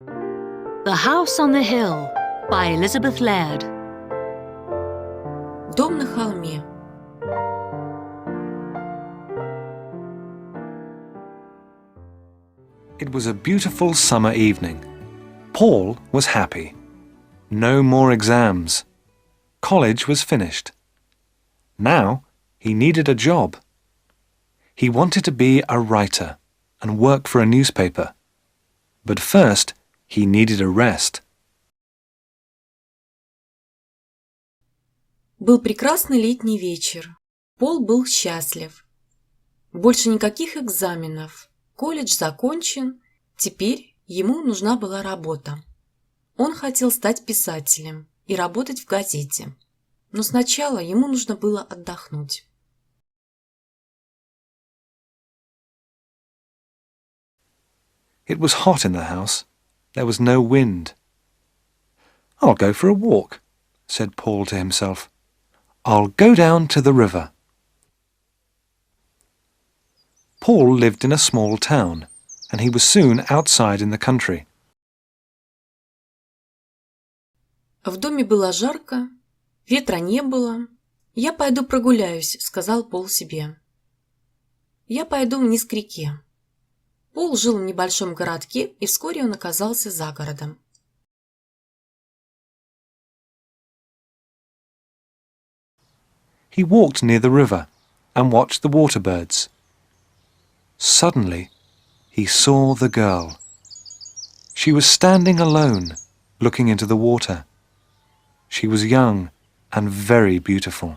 The House on the Hill by Elizabeth Laird. Дом на холме. It was a beautiful summer evening. Paul was happy. No more exams. College was finished. Now he needed a job. He wanted to be a writer and work for a newspaper. But first, he needed a rest. Был прекрасный летний вечер. Пол был счастлив. Больше никаких экзаменов. Колледж закончен. Теперь ему нужна была работа. Он хотел стать писателем и работать в газете. Но сначала ему нужно было отдохнуть. It was hot in the house. There was no wind. "I'll go for a walk," said Paul to himself. "I'll go down to the river." Paul lived in a small town, and he was soon outside in the country. В доме было жарко, ветра не было. «Я пойду прогуляюсь», — сказал Пол себе. «Я пойду вниз к реке». Пол жил в небольшом городке, и вскоре он оказался за городом. He walked near the river and watched the water birds. Suddenly, he saw the girl. She was standing alone, looking into the water. She was young and very beautiful.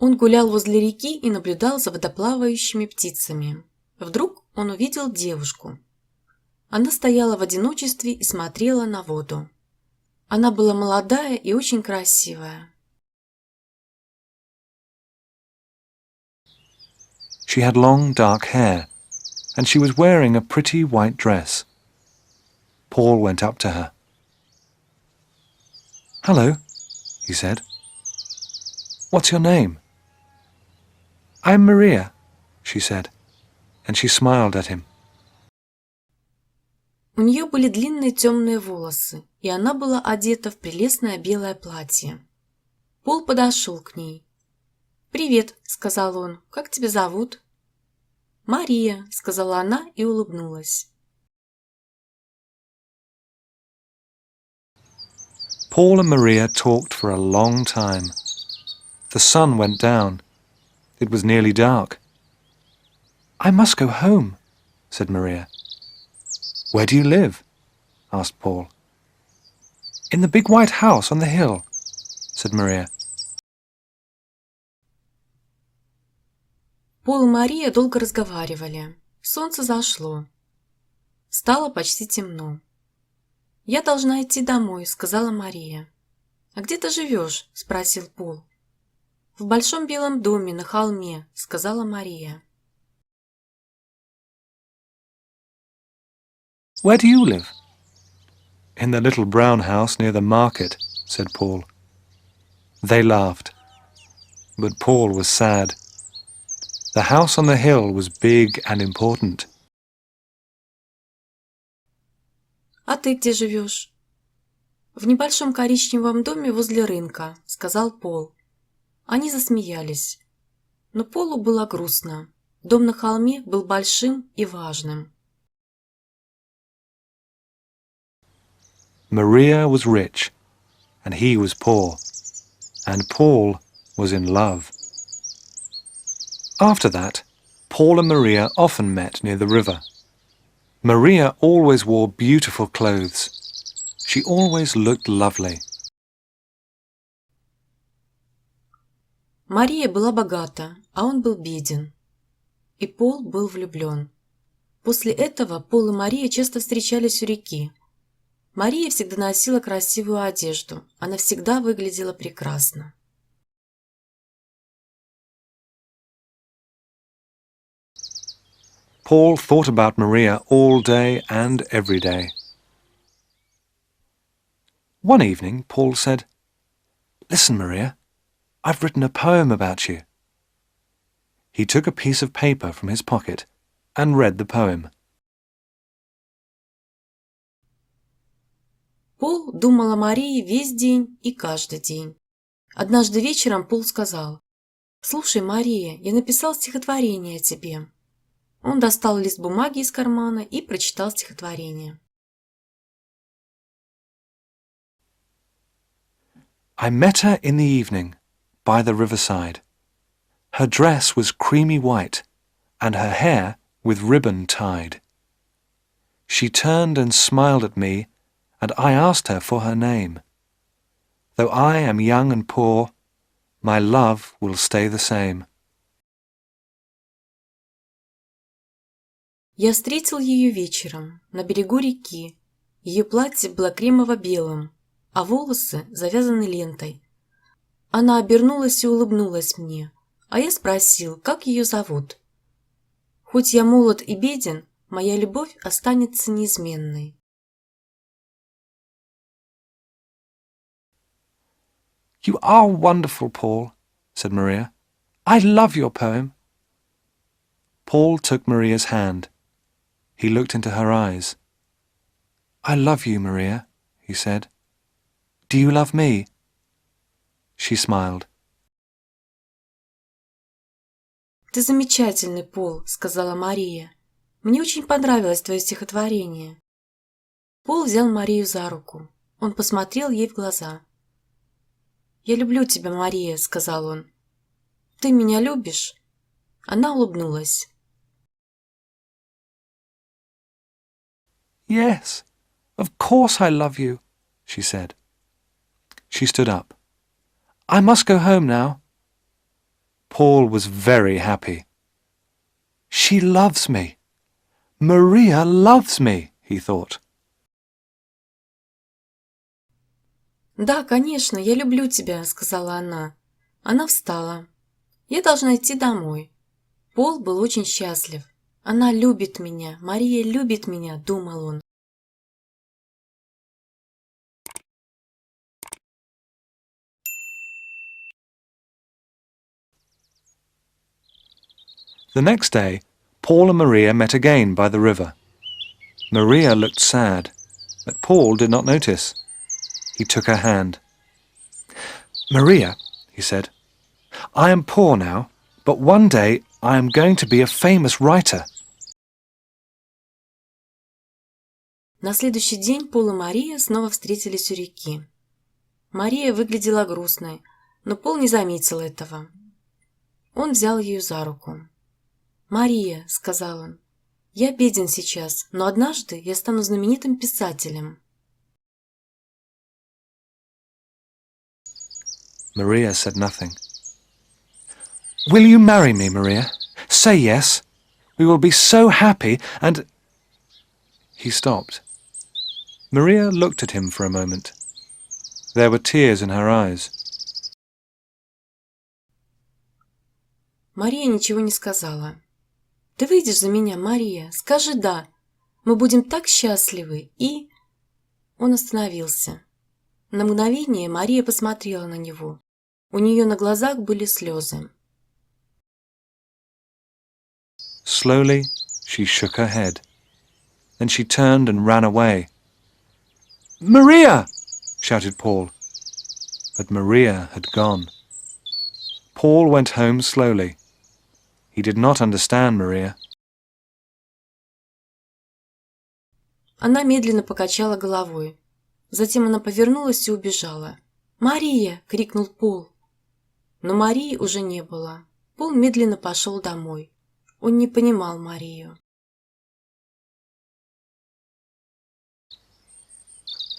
Он гулял возле реки и наблюдал за водоплавающими птицами. Вдруг он увидел девушку. Она стояла в одиночестве и смотрела на воду. Она была молодая и очень красивая. She had long dark hair, and she was wearing a pretty white dress. Paul went up to her. "Hello," he said. "What's your name?" "I'm Maria," she said, and she smiled at him. У нее были длинные темные волосы, и она была одета в прелестное белое платье. Пол подошел к ней. «Привет», — сказал он, — «как тебя зовут?» «Мария», — сказала она и улыбнулась. Paul and Maria talked for a long time. The sun went down. It was nearly dark. "I must go home," said Maria. "Where do you live?" asked Paul. "In the big white house on the hill," said Maria. Пол и Мария долго разговаривали. Солнце зашло. Стало почти темно. «Я должна идти домой», — сказала Мария. «А где ты живешь?» — спросил Пол. «В большом белом доме на холме», — сказала Мария. "Where do you live?" "In the little brown house near the market," said Paul. They laughed. But Paul was sad. The house on the hill was big and important. «А ты где живешь?» «В небольшом коричневом доме возле рынка», — сказал Пол. Они засмеялись. Но Полу было грустно. Дом на холме был большим и важным. Maria was rich, and he was poor, and Paul was in love. After that, Paul and Maria often met near the river. Maria always wore beautiful clothes. She always looked lovely. Мария была богата, а он был беден. И Пол был влюблен. После этого Пол и Мария часто встречались у реки. Мария всегда носила красивую одежду. Она всегда выглядела прекрасно. Paul thought about Maria all day and every day. One evening, Paul said, "Listen, Maria, I've written a poem about you." He took a piece of paper from his pocket and read the poem. Пол думал о Марии весь день и каждый день. Однажды вечером Пол сказал: «Слушай, Мария, я написал стихотворение о тебе». Он достал лист бумаги из кармана и прочитал стихотворение. I met her in the evening by the riverside. Her dress was creamy white, and her hair with ribbon tied. She turned and smiled at me, and I asked her for her name. Though I am young and poor, my love will stay the same. Я встретил ее вечером на берегу реки. Ее платье было кремово-белым, а волосы завязаны лентой. Она обернулась и улыбнулась мне, а я спросил, как ее зовут. Хоть я молод и беден, моя любовь останется неизменной. You are wonderful, Paul, said Maria. I love your poem. Paul took Maria's hand. He looked into her eyes. I love you, Maria, he said. Do you love me? She smiled. «Ты замечательный, Пол», — сказала Мария. «Мне очень понравилось твое стихотворение». Пол взял Марию за руку. Он посмотрел ей в глаза. «Я люблю тебя, Мария», — сказал он. «Ты меня любишь?» Она улыбнулась. Yes, of course I love you, she said. She stood up. I must go home now. Paul was very happy. She loves me. Maria loves me, he thought. «Да, конечно, я люблю тебя», — сказала она. Она встала. «Я должна идти домой». Пол был очень счастлив. «Она любит меня, Мария любит меня», — думал он. The next day, Paul and Maria met again by the river. Maria looked sad, but Paul did not notice. He took her hand. Maria, he said, I am poor now, but one day I am going to be a famous writer. На следующий день Пол и Мария снова встретились у реки. Мария выглядела грустной, но Пол не заметил этого. Он взял ее за руку. «Мария», — сказал он, — «я беден сейчас, но однажды я стану знаменитым писателем». Maria said nothing. Will you marry me, Maria? Say yes. We will be so happy and... He stopped. Maria looked at him for a moment. There were tears in her eyes. Мария ничего не сказала. «Ты выйдешь за меня, Мария? Скажи «да». Мы будем так счастливы и...» Он остановился. На мгновение Мария посмотрела на него. У нее на глазах были слезы. Slowly, she shook her head. Then she turned and ran away. Maria! Shouted Paul. But Maria had gone. Paul went home slowly. He did not understand Maria. Она медленно покачала головой. Затем она повернулась и убежала. «Мария!» — крикнул Пол. Но Марии уже не было. Пол медленно пошел домой. Он не понимал Марию.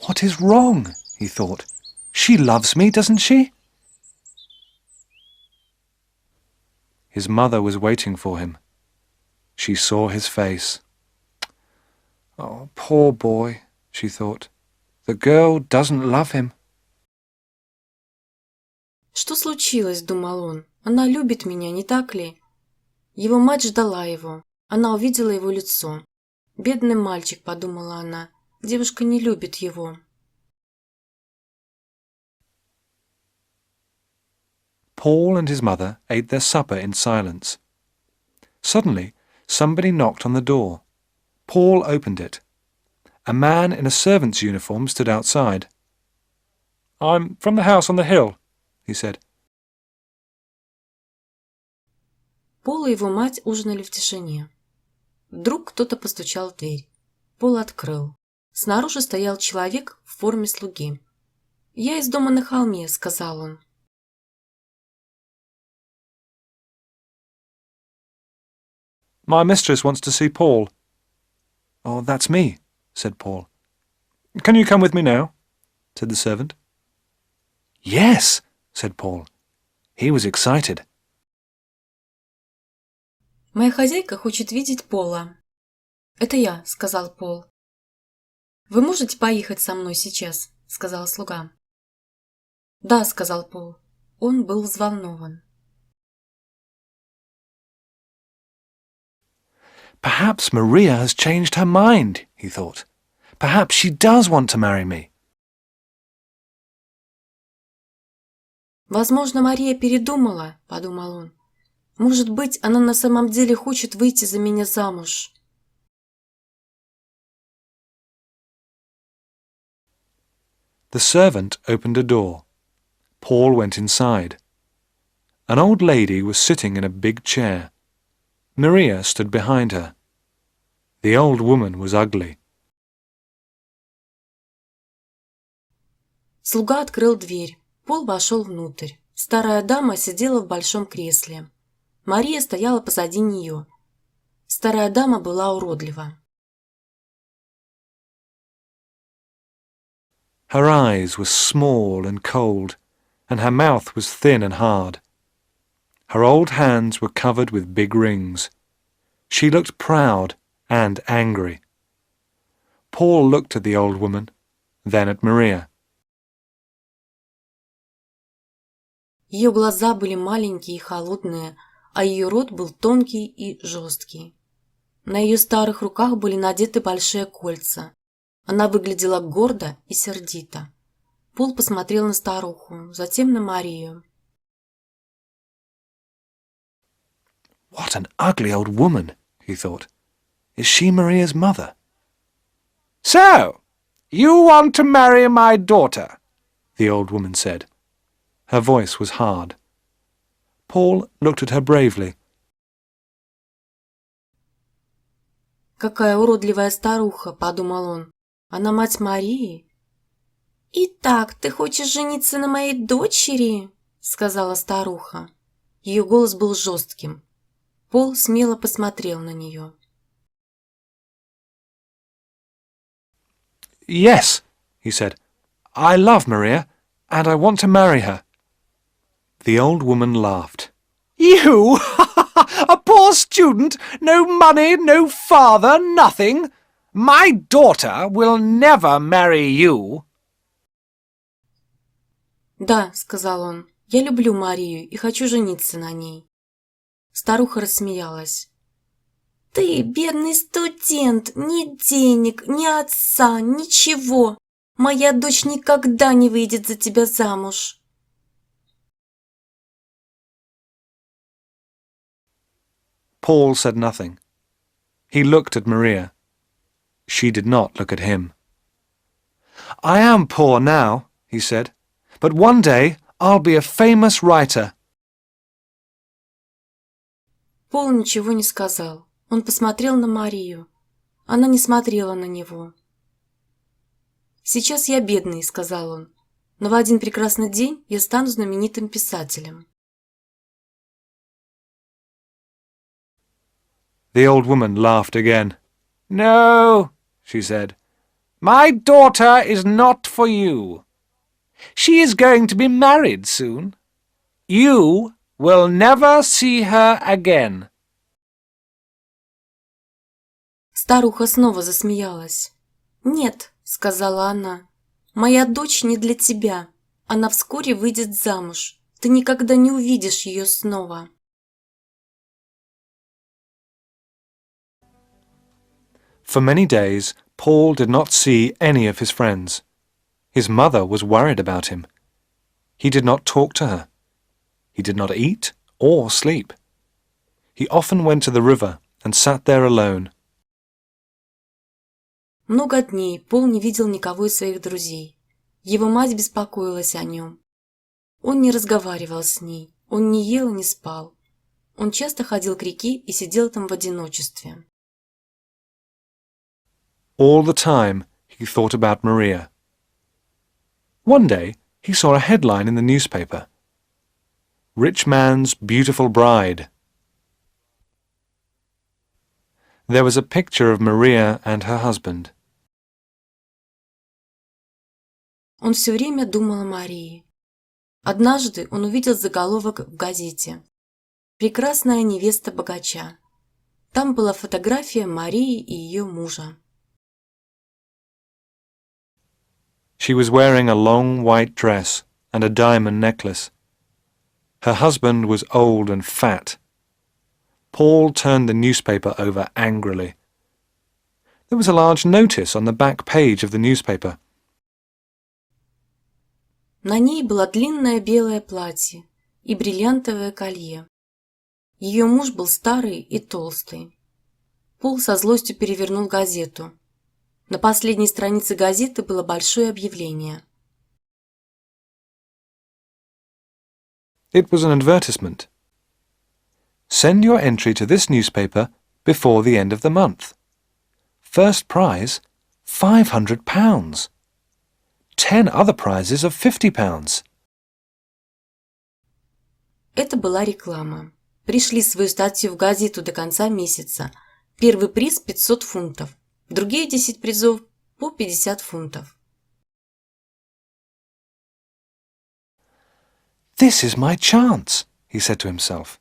What is wrong? He thought. She loves me, doesn't she? His mother was waiting for him. She saw his face. Oh, poor boy, she thought. The girl doesn't love him. «Что случилось?» — думал он. «Она любит меня, не так ли?» Его мать ждала его. Она увидела его лицо. «Бедный мальчик», — подумала она. «Девушка не любит его». Paul and his mother ate their supper in silence. Suddenly, somebody knocked on the door. Paul opened it. A man in a servant's uniform stood outside. "I'm from the house on the hill," he said. Пол и его мать ужинали в тишине. Вдруг кто-то постучал в дверь. Пол открыл. Снаружи стоял человек в форме слуги. «Я из дома на холме», — сказал он. "My mistress wants to see Paul." "Oh, that's me," said Paul. "Can you come with me now?" said the servant. "Yes," said Paul. He was excited. «Моя хозяйка хочет видеть Пола». «Это я», — сказал Пол. «Вы можете поехать со мной сейчас?» — сказал слуга. «Да», — сказал Пол. Он был взволнован. Perhaps Maria has changed her mind, he thought. Perhaps she does want to marry me. «Возможно, Мария передумала», — подумал он. «Может быть, она на самом деле хочет выйти за меня замуж». The servant opened a door. Paul went inside. An old lady was sitting in a big chair. Maria stood behind her. The old woman was ugly. Слуга открыл дверь. Пол вошел внутрь. Старая дама сидела в большом кресле. Мария стояла позади нее. Старая дама была уродлива. Her eyes were small and cold, and her mouth was thin and hard. Her old hands were covered with big rings. She looked proud and angry. Paul looked at the old woman, then at Maria. Ее глаза были маленькие и холодные, а ее рот был тонкий и жесткий. На ее старых руках были надеты большие кольца. Она выглядела гордо и сердито. Пол посмотрел на старуху, затем на Марию. What an ugly old woman, he thought. Is she Maria's mother? So, you want to marry my daughter? The old woman said. Her voice was hard. Paul looked at her bravely. «Какая уродливая старуха», — подумал он. «Она мать Марии?» «Итак, ты хочешь жениться на моей дочери?» — сказала старуха. Ее голос был жестким. Пол смело посмотрел на нее. Yes, he said. I love Maria, and I want to marry her. The old woman laughed. You? A poor student? No money, no father, nothing? My daughter will never marry you. «Да», — сказал он, — «я люблю Марию и хочу жениться на ней». Старуха рассмеялась. «Ты, бедный студент, ни денег, ни отца, ничего. Моя дочь никогда не выйдет за тебя замуж». Paul said nothing. He looked at Maria. She did not look at him. I am poor now, he said, but one day I'll be a famous writer. Пол ничего не сказал. Он посмотрел на Марию. Она не смотрела на него. «Сейчас я бедный», — сказал он, — «но в один прекрасный день я стану знаменитым писателем». The old woman laughed again. No, she said, my daughter is not for you. She is going to be married soon. You will never see her again. Старуха снова засмеялась. «Нет», — сказала она, — «моя дочь не для тебя. Она вскоре выйдет замуж. Ты никогда не увидишь ее снова». For many days, Paul did not see any of his friends. His mother was worried about him. He did not talk to her. He did not eat or sleep. He often went to the river and sat there alone. Много дней Пол не видел никого из своих друзей. Его мать беспокоилась о нем. Он не разговаривал с ней, он не ел и не спал. Он часто ходил к реке и сидел там в одиночестве. All the time he thought about Maria. One day he saw a headline in the newspaper. Rich man's beautiful bride. There was a picture of Maria and her husband. Он все время думал о Марии. Однажды он увидел заголовок в газете «Прекрасная невеста богача». Там была фотография Марии и ее мужа. She was wearing a long white dress and a diamond necklace. Her husband was old and fat. Paul turned the newspaper over angrily. There was a large notice on the back page of the newspaper. На ней было длинное белое платье и бриллиантовое колье. Ее муж был старый и толстый. Пол со злостью перевернул газету. На последней странице газеты было большое объявление. It was an advertisement. Send your entry to this newspaper before the end of the month. First prize, £500. 10 other prizes of £50. Это была реклама. Пришли свою статью в газету до конца месяца. Первый приз 500 фунтов. Другие 10 призов по 50 фунтов. This is my chance, he said to himself.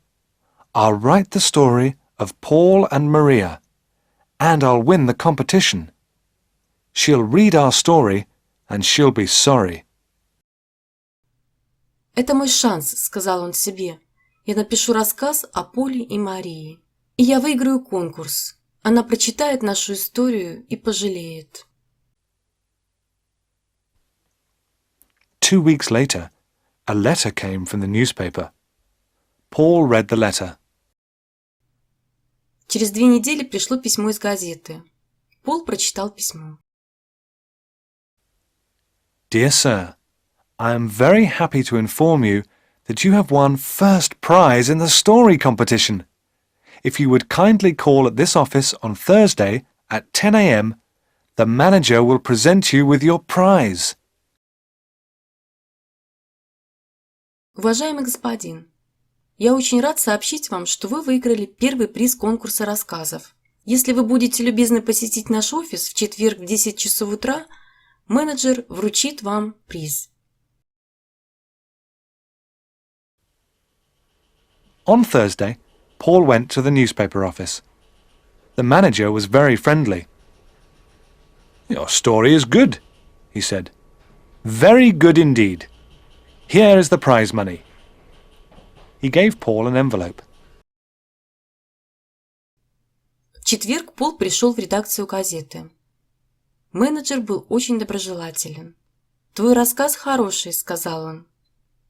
I'll write the story of Paul and Maria, and I'll win the competition. She'll read our story, and she'll be sorry. «Это мой шанс», — сказал он себе. «Я напишу рассказ о Поле и Марии. И я выиграю конкурс. Она прочитает нашу историю и пожалеет». 2 weeks later, a letter came from the newspaper. Paul read the letter. Через 2 недели пришло письмо из газеты. Пол прочитал письмо. Dear Sir, I am very happy to inform you that you have won first prize in the story competition. If you would kindly call at this office on Thursday at 10 a.m., the manager will present you with your prize. Уважаемый господин, я очень рад сообщить вам, что вы выиграли первый приз конкурса рассказов. Если вы будете любезны посетить наш офис в четверг в 10 часов утра, менеджер вручит вам приз. On Thursday, Paul went to the newspaper office. The manager was very friendly. Your story is good, he said. Very good indeed. Here is the prize money. He gave Paul an envelope. В четверг Пол пришел в редакцию газеты. Менеджер был очень доброжелателен. «Твой рассказ хороший», — сказал он.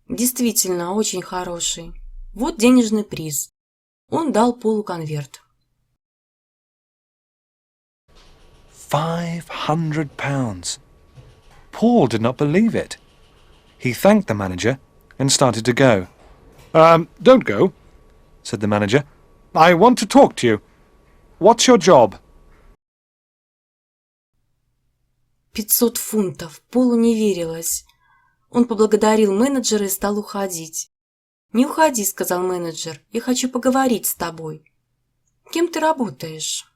«Действительно, очень хороший. Вот денежный приз». Он дал Полу конверт. £500. Paul did not believe it. He thanked the manager and started to go. Don't go, said the manager. I want to talk to you. What's your job? 500 фунтов. Полу не верилось. Он поблагодарил менеджера и стал уходить. «Не уходи», — сказал менеджер. «Я хочу поговорить с тобой. Кем ты работаешь?»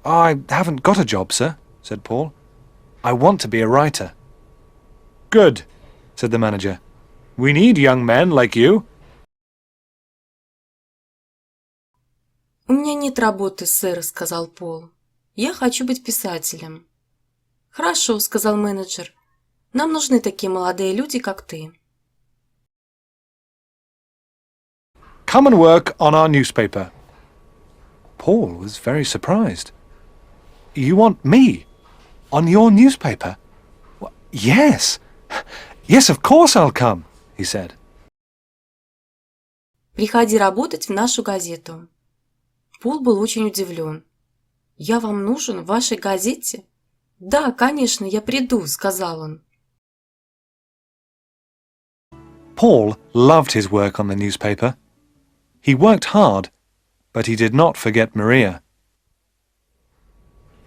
I haven't got a job, sir, said Paul. I want to be a writer. Good, said the manager. We need young men like you. «У меня нет работы, сэр», — сказал Пол. «Я хочу быть писателем». «Хорошо», — сказал менеджер. «Нам нужны такие молодые люди, как ты». Come and work on our newspaper. Paul was very surprised. You want me? On your newspaper? Yes. Yes, of course I'll come, he said. Приходи работать в нашу газету». Пол был очень удивлен. «Я вам нужен в вашей газете?» «Да, конечно, я приду», — сказал он. Paul loved his work on the newspaper. He worked hard, but he did not forget Maria.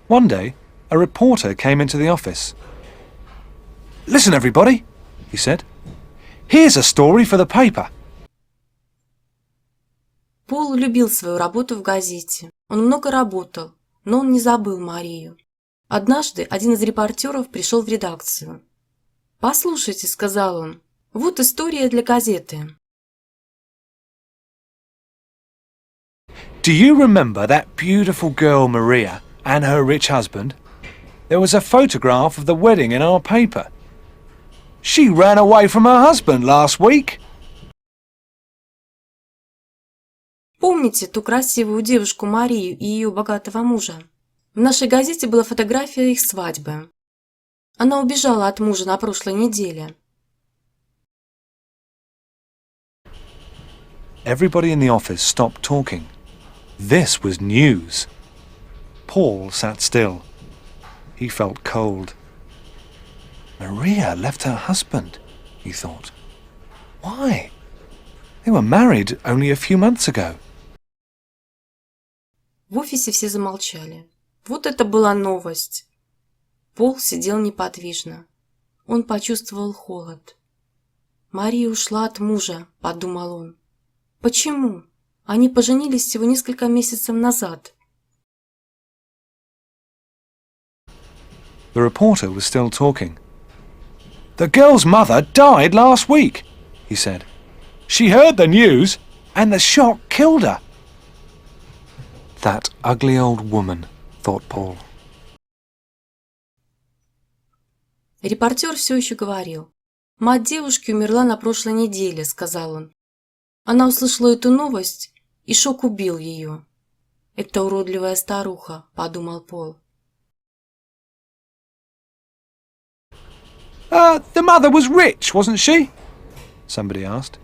One day, a reporter came into the office. "Listen, everybody," he said. "Here's a story for the paper." Пол любил свою работу в газете. Он много работал, но он не забыл Марию. Однажды один из репортеров пришел в редакцию. «Послушайте», — сказал он, — «вот история для газеты». Do you remember that beautiful girl Maria and her rich husband? There was a photograph of the wedding in our paper. She ran away from her husband last week. Помните ту красивую девушку Марию и ее богатого мужа? В нашей газете была фотография их свадьбы. Она убежала от мужа на прошлой неделе. Everybody in the office stopped talking. This was news. Paul sat still. He felt cold. Maria left her husband, he thought. Why? They were married only a few months ago. В офисе все замолчали. Вот это была новость. Пол сидел неподвижно. Он почувствовал холод. «Мария ушла от мужа», — подумал он. «Почему? Они поженились всего несколько месяцев назад». The reporter was still talking. "The girl's mother died last week," he said. "She heard the news, and the shock killed her." That ugly old woman, thought Paul. Репортер все еще говорил. «Мать девушки умерла на прошлой неделе», — сказал он. Она услышала эту новость, и шок убил ее. «Это уродливая старуха», — подумал Пол. The mother was rich, wasn't she? Somebody asked.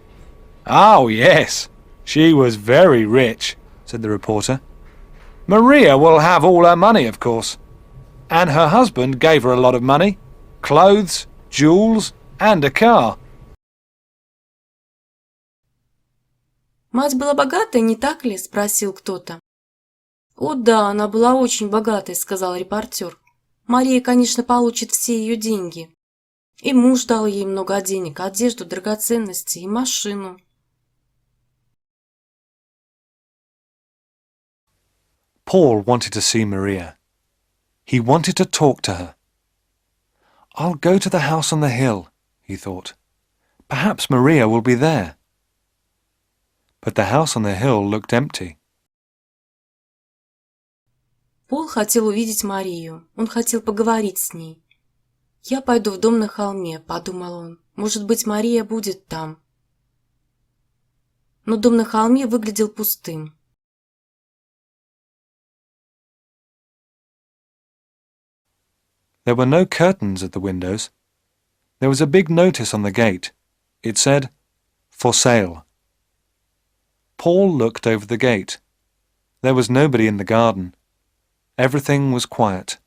"Oh, yes, she was very rich," said the reporter. "Maria will have all her money, of course. And her husband gave her a lot of money. Clothes, jewels, and a car." «Мать была богатой, не так ли?» — спросил кто-то. «О да, она была очень богатой», — сказал репортер. «Мария, конечно, получит все ее деньги. И муж дал ей много денег, одежду, драгоценности и машину». Paul wanted to see Maria. He wanted to talk to her. "I'll go to the house on the hill," he thought. "Perhaps Maria will be there." But the house on the hill looked empty. Пол хотел увидеть Марию. Он хотел поговорить с ней. «Я пойду в дом на холме», — подумал он. «Может быть, Мария будет там». Но дом на холме выглядел пустым. There were no curtains at the windows. There was a big notice on the gate. It said, "For sale." Paul looked over the gate. There was nobody in the garden. Everything was quiet.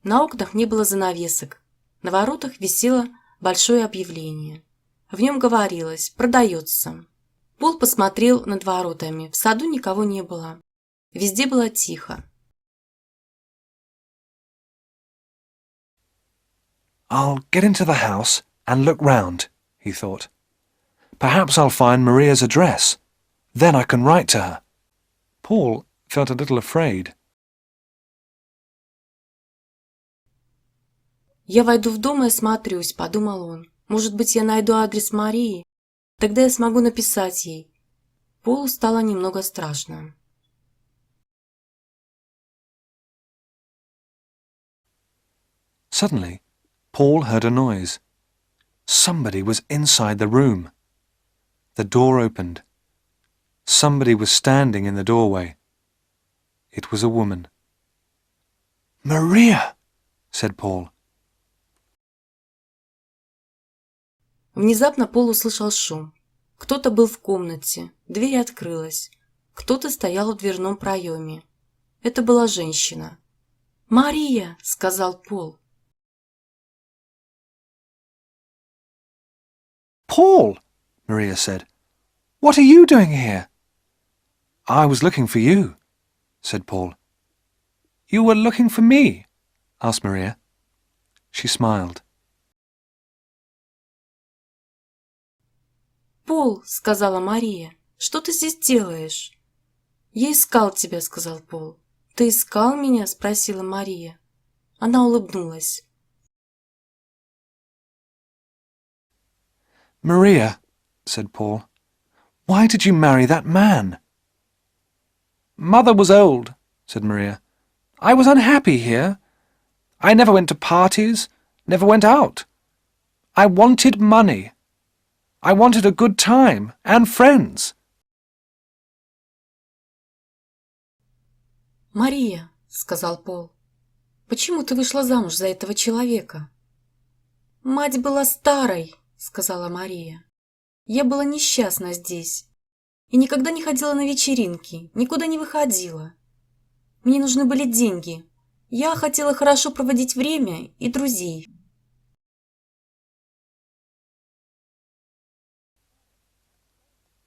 На окнах не было занавесок. На воротах висело большое объявление. В нем говорилось «Продается». Пол посмотрел над воротами. В саду никого не было. Везде было тихо. "I'll get into the house and look round," he thought. "Perhaps I'll find Maria's address. Then I can write to her." Paul felt a little afraid. «Я войду в дом и осмотрюсь», — подумал он. «Может быть, я найду адрес Марии? Тогда я смогу написать ей». Полу стало немного страшно. Suddenly, Paul heard a noise. Somebody was inside the room. The door opened. Somebody was standing in the doorway. It was a woman. "Maria," said Paul. Внезапно Пол услышал шум. Кто-то был в комнате, дверь открылась. Кто-то стоял в дверном проеме. Это была женщина. «Мария!» – сказал Пол. Paul, Maria said. What are you doing here? I was looking for you, said Paul. You were looking for me? Asked Maria. She smiled. «Пол!» – сказала Мария. «Что ты здесь делаешь?» «Я искал тебя», – сказал Пол. «Ты искал меня?» – спросила Мария. Она улыбнулась. Maria, said Paul, why did you marry that man? Mother was old, said Maria. I was unhappy here. I never went to parties, never went out. I wanted money. I wanted a good time and friends. «Мария», — сказал Пол, — «почему ты вышла замуж за этого человека?» «Мать была старой», — сказала Мария. «Я была несчастна здесь и никогда не ходила на вечеринки, никуда не выходила. Мне нужны были деньги. Я хотела хорошо проводить время и друзей».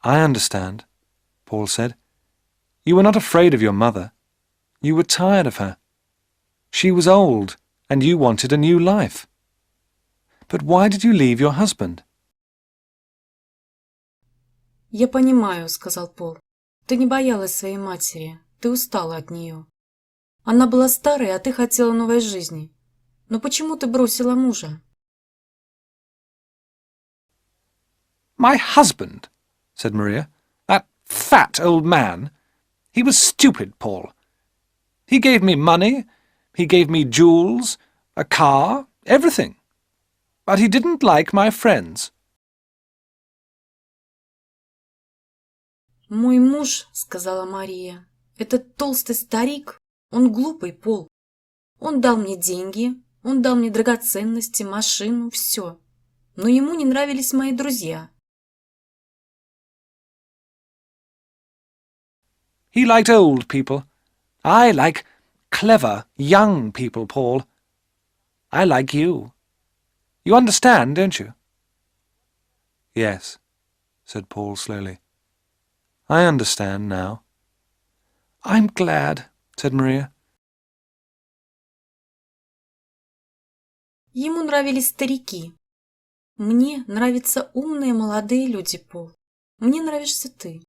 I understand, Paul said. You were not afraid of your mother. You were tired of her. She was old, and you wanted a new life. But why did you leave your husband? «Я понимаю», — сказал Пол. «Ты не боялась своей матери, ты устала от нее. Она была старой, а ты хотела новой жизни. Но почему ты бросила мужа?» My husband, said Maria. That fat old man. He was stupid, Paul. He gave me money, he gave me jewels, a car, everything. But he didn't like my friends. «Мой муж, — сказала Мария, — этот толстый старик, он глупый, Пол. Он дал мне деньги, он дал мне драгоценности, машину, все. Но ему не нравились мои друзья». He liked old people. I like clever, young people, Paul. I like you. You understand, don't you? Yes, said Paul slowly. I understand now. I'm glad, said Maria. Ему нравились старики. Мне нравятся умные молодые люди, Пол. Мне нравишься ты.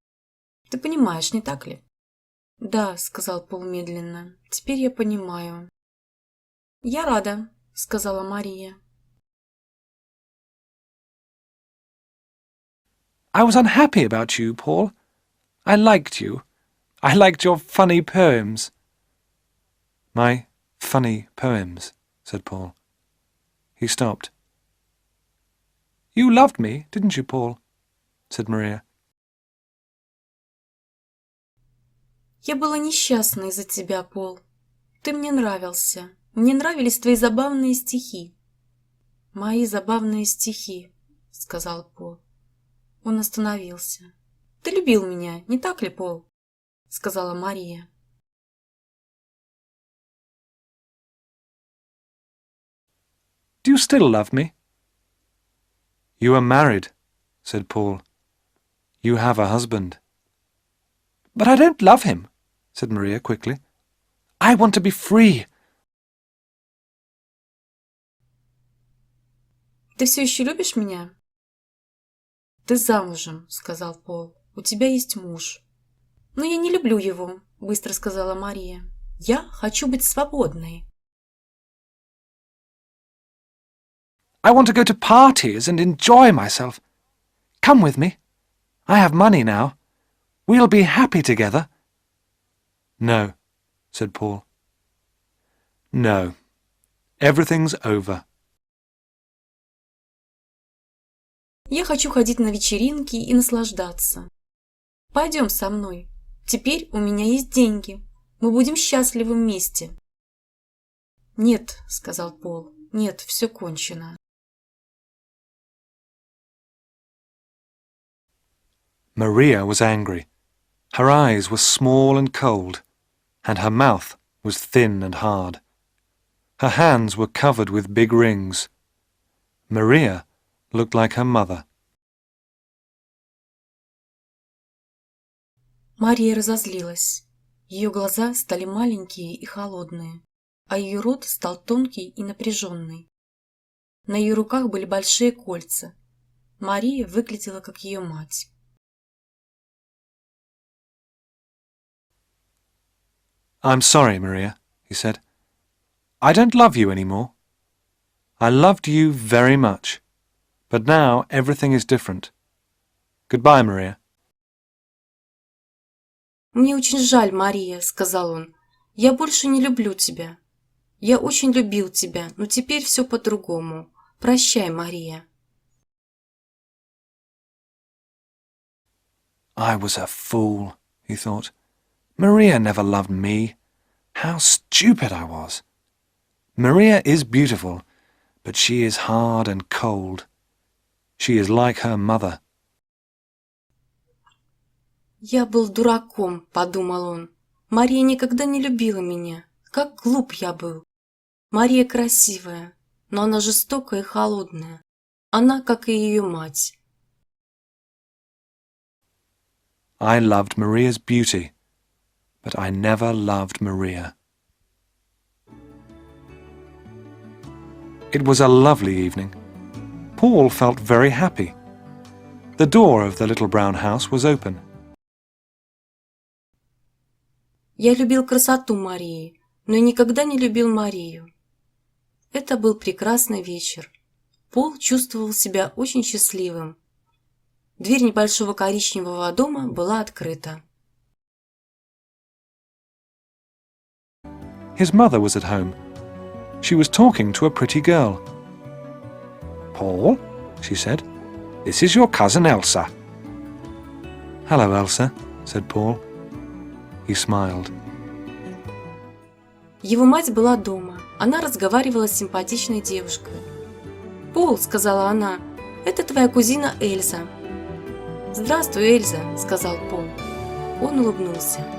Ты понимаешь, не так ли? «Да», — сказал Пол медленно, — «теперь я понимаю». «Я рада», — сказала Мария. I was unhappy about you, Paul. I liked you. I liked your funny poems. My funny poems, said Paul. He stopped. You loved me, didn't you, Paul? Said Maria. «Я была несчастна из-за тебя, Пол. Ты мне нравился. Мне нравились твои забавные стихи». «Мои забавные стихи», — сказал Пол. Он остановился. «Ты любил меня, не так ли, Пол?» — сказала Мария. Do you still love me? You are married, said Paul. You have a husband. But I don't love him, said Maria quickly. I want to be free. «Ты все еще любишь меня?» «Ты замужем», — сказал Пол. «У тебя есть муж». «Но я не люблю его», — быстро сказала Мария. «Я хочу быть свободной». I want to go to parties and enjoy myself. Come with me. I have money now. We'll be happy together. No, said Paul. No. Everything's over. «Я хочу ходить на вечеринки и наслаждаться. Пойдем со мной. Теперь у меня есть деньги. Мы будем счастливы вместе». «Нет», — сказал Пол, — «нет, все кончено». Maria was angry. Her eyes were small and cold, and her mouth was thin and hard. Her hands were covered with big rings. Maria looked like her mother. Мария разозлилась. Ее глаза стали маленькие и холодные, а ее рот стал тонкий и напряженный. На ее руках были большие кольца. Мария выглядела как ее мать. I'm sorry, Maria, he said. I don't love you anymore. I loved you very much, but now everything is different. Goodbye, Maria. «Мне очень жаль, Мария», — сказал он. «Я больше не люблю тебя. Я очень любил тебя, но теперь все по-другому. Прощай, Мария». I was a fool, he thought. Maria never loved me. How stupid I was. Maria is beautiful, but she is hard and cold. She is like her mother. «Я был дураком», — подумал он. «Мария никогда не любила меня. Как глуп я был. Мария красивая, но она жестокая и холодная. Она, как и ее мать». I loved Maria's beauty, but I never loved Maria. It was a lovely evening. Paul felt very happy. The door of the little brown house was open. Я любил красоту Марии, но я никогда не любил Марию. Это был прекрасный вечер. Пол чувствовал себя очень счастливым. Дверь небольшого коричневого дома была открыта. His mother was at home. She was talking to a pretty girl. Paul, she said, this is your cousin Elsa. Hello, Elsa, said Paul. He smiled. Его мать была дома. Она разговаривала с симпатичной девушкой. «Пол», — сказала она, — «это твоя кузина Эльза». «Здравствуй, Эльза», — сказал Пол. Он улыбнулся.